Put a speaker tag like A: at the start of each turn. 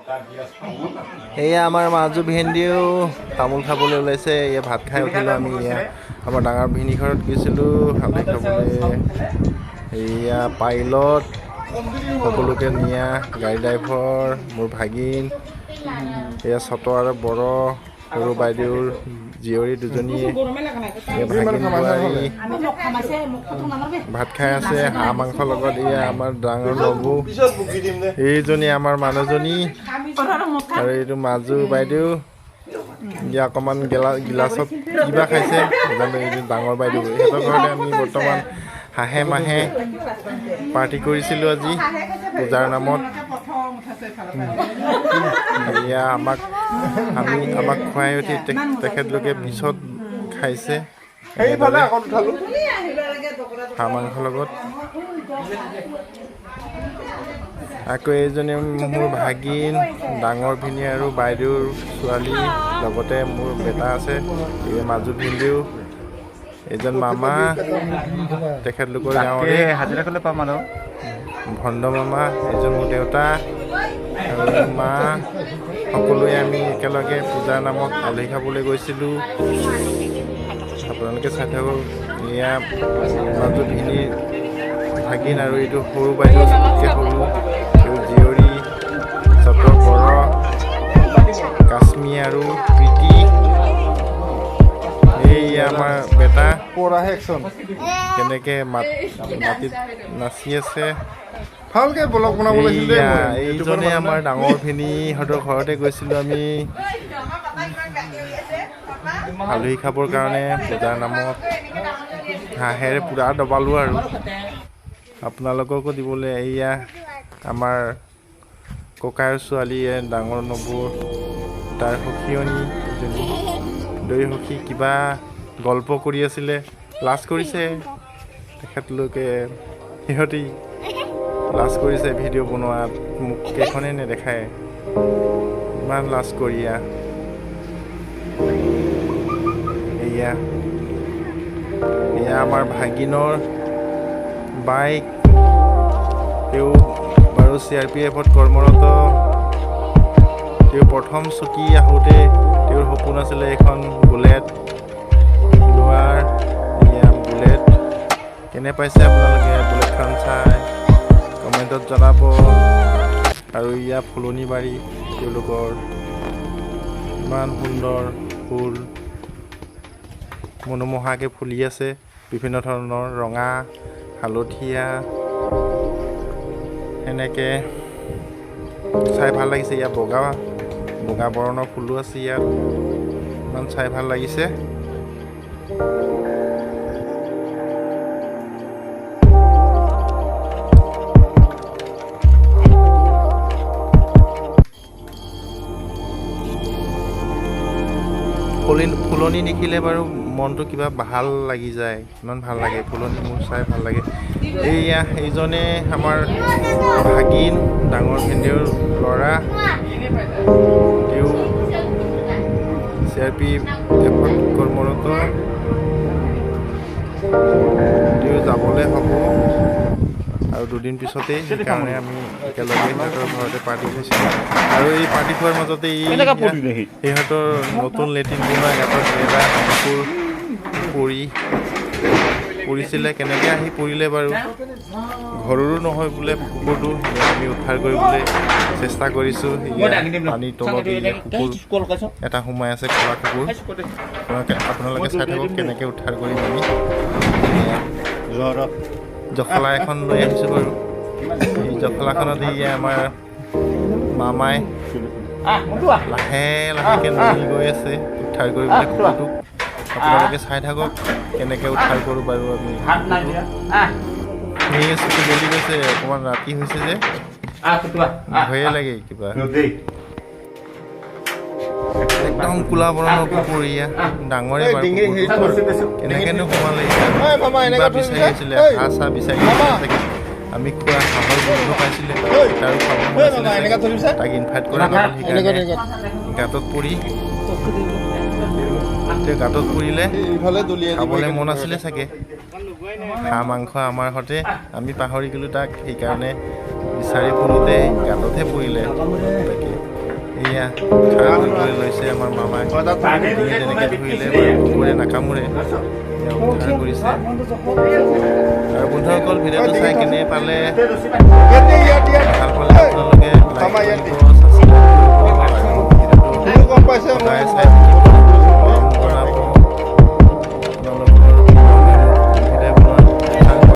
A: এয়া আমাৰ মাজু ভেন্দিও তামোল খাবলৈ ওলাইছে। এয়া ভাত খাই উঠিলোঁ আমি। এয়া আমাৰ ডাঙৰ ভিনী ঘৰত গৈছিলোঁ হালধি খাবলৈ। এয়া পাইলট সকলোকে নিয়া গাড়ী ড্ৰাইভৰ মোৰ ভাগিন। এয়া চতৰ আৰু বৰ সৰু বাইদেউৰ জীয়ৰী দুজনী ভাগিন বোৱাৰী ভাত খাই আছে হাঁহ মাংসৰ লগত। এয়া আমাৰ ডাঙৰ নবু, এইজনী আমাৰ মানুহজনী আৰু এইটো মাজু বাইদেউ। এতিয়া অকণমান গিলাচত কিবা খাইছে এইটো ডাঙৰ বাইদেউ। সিহঁতৰ ঘৰতে আমি বৰ্তমান হাঁহে মাহে পাৰ্টি কৰিছিলোঁ আজি পূজাৰ নামত। এয়া আমাক খুৱাই উঠি তেখেতলোকে পিছত খাইছে হাঁহ মাংসৰ লগত। আকৌ এইজনী মোৰ ভাগিন, ডাঙৰ ভিনী আৰু বাইদেউৰ ছোৱালী, লগতে মোৰ বেটা আছে এই মাজু ভিনদেউ। এজন মামা তেখেতলোকৰ গাঁৱৰে ভণ্ড মামা, এজন মোৰ দেউতা আৰু মা। সকলোৱে আমি একেলগে পূজাৰ নামত আলহী খাবলৈ গৈছিলোঁ। আপোনালোকে চাই থাকক। এয়া মাজু ভিনীৰ ভাগিন আৰু এইটো সৰু বাইদেউ চবতকৈ সৰু জীয়ৰী চতৰ বৰ, কাশ্মী আৰু প্ৰীতি। এই আমাৰ বেটা কেনেকে মাটিত নাচি আছে। এইজনে আমাৰ ডাঙৰ ভিনীহঁতৰ ঘৰতে গৈছিলোঁ আমি আলহী খাবৰ কাৰণে পূজাৰ নামত। হাঁহেৰে পূৰা দবালোঁ আৰু আপোনালোককো দিবলৈ। এয়া আমাৰ ককাইৰ ছোৱালীয়ে ডাঙৰ নবৌৰ তাৰ সখীয়নী এজনী দৈ সখী কিবা গল্প কৰি আছিলে, লাজ কৰিছে তেখেতলোকে। সিহঁতি লাজ কৰিছে ভিডিঅ' বনোৱাত, মোক কেইখনে নেদেখায়, ইমান লাজ কৰিয়া। এয়া আমাৰ ভাগিনৰ বাইক, তেওঁ বাৰু CRPF কৰ্মৰত। তেওঁ প্ৰথম চকী আহোঁতে তেওঁৰ সপোন আছিলে এখন বুলেট লোৱাৰ। এয়া বুলেট কেনে পাইছে আপোনালোকে বুলেটখন চাই কমেণ্টত জনাব। আৰু ইয়া ফুলনিবাৰী তেওঁলোকৰ, ইমান সুন্দৰ ফুল মনোমোহাকৈ ফুলি আছে, বিভিন্ন ধৰণৰ ৰঙা, হালধীয়া, এনেকৈ চাই ভাল লাগিছে। ইয়াত বগা বৰণৰ ফুলো আছে ইয়াত, ইমান চাই ভাল লাগিছে। ফুলনি দেখিলে বাৰু মনটো কিবা ভাল লাগি যায়, ইমান ভাল লাগে ফুলনি, মোৰ চাই ভাল লাগে। এইজনে আমাৰ ভাগিন, ডাঙৰ ভিনদেউৰ ল'ৰা। তেওঁ CRPF কৰ্মৰত। তেওঁ যাবলৈ হ'ব আৰু দুদিন পিছতেই, সেইকাৰণে আমি একেলগে সিহঁতৰ ঘৰতে পাৰ্টি খাইছিলোঁ। আৰু এই পাৰ্টি খোৱাৰ মাজতে সিহঁতৰ নতুন লেট্ৰিন বনোৱা গাঁতত এটা কুকুৰ পৰিছিলে। কেনেকৈ আহি পৰিলে বাৰু, ঘৰৰো নহয় বোলে কুকুৰটো। আমি উদ্ধাৰ কৰিবলৈ চেষ্টা কৰিছোঁ। পানীৰ তলত কুকুৰ এটা সোমাই আছে, খোৱা কুকুৰ। আপোনালোকে চাই থাকক কেনেকৈ উদ্ধাৰ কৰিম আমি। জখলা এখন লৈ আহিছোঁ বাৰু। এই জখলাখনত আমাৰ মামাই লাহে লাহেকৈ নামি গৈ আছে উদ্ধাৰ কৰিবলৈ কুকুৰটোক। আপোনালোকে চাই থাকক কেনেকৈ উদ্ধাৰ কৰোঁ বাৰু আমি। চকু জ্বলি গৈছে, অকণমান ৰাতি হৈছে যে ভয়ে লাগে কিবা। একদম কোলা বৰণৰ কুকুৰ, ডাঙৰে বাৰু কেনেকৈনো সোমালে। কিবা বিচাৰি আছিলে, হাঁহ চাহ বিচাৰি চাগে। আমি খোৱা হাঁহৰ গোন্ধ পাইছিলে, তাৰো খাব মন আছিলে, তাক ইনভাইট কৰা নহ'ল। সেইকাৰণে গাঁতত পৰিলে, খাবলৈ মন আছিলে চাগে হাঁহ মাংস আমাৰ সৈতে। আমি পাহৰি গ'লোঁ তাক, সেইকাৰণে বিচাৰি ফুৰোঁতে গাঁততহে পৰিলে তাকে। এয়া খাৰা কৰিবলৈ লৈছে আমাৰ মামাই তেনেকৈ ধৰিলে বাৰু কুকুৰে নাকামোৰে উদ্ধাৰ কৰিছে আৰু বন্ধুসকল ভিডিঅ'টো চাই কেনে পালে ভাল পালে আপোনালোকে লাইক কৰিব, ছাবস্ক্ৰাইব কৰিব আৰু ভিডিঅ'টো সদায় চাই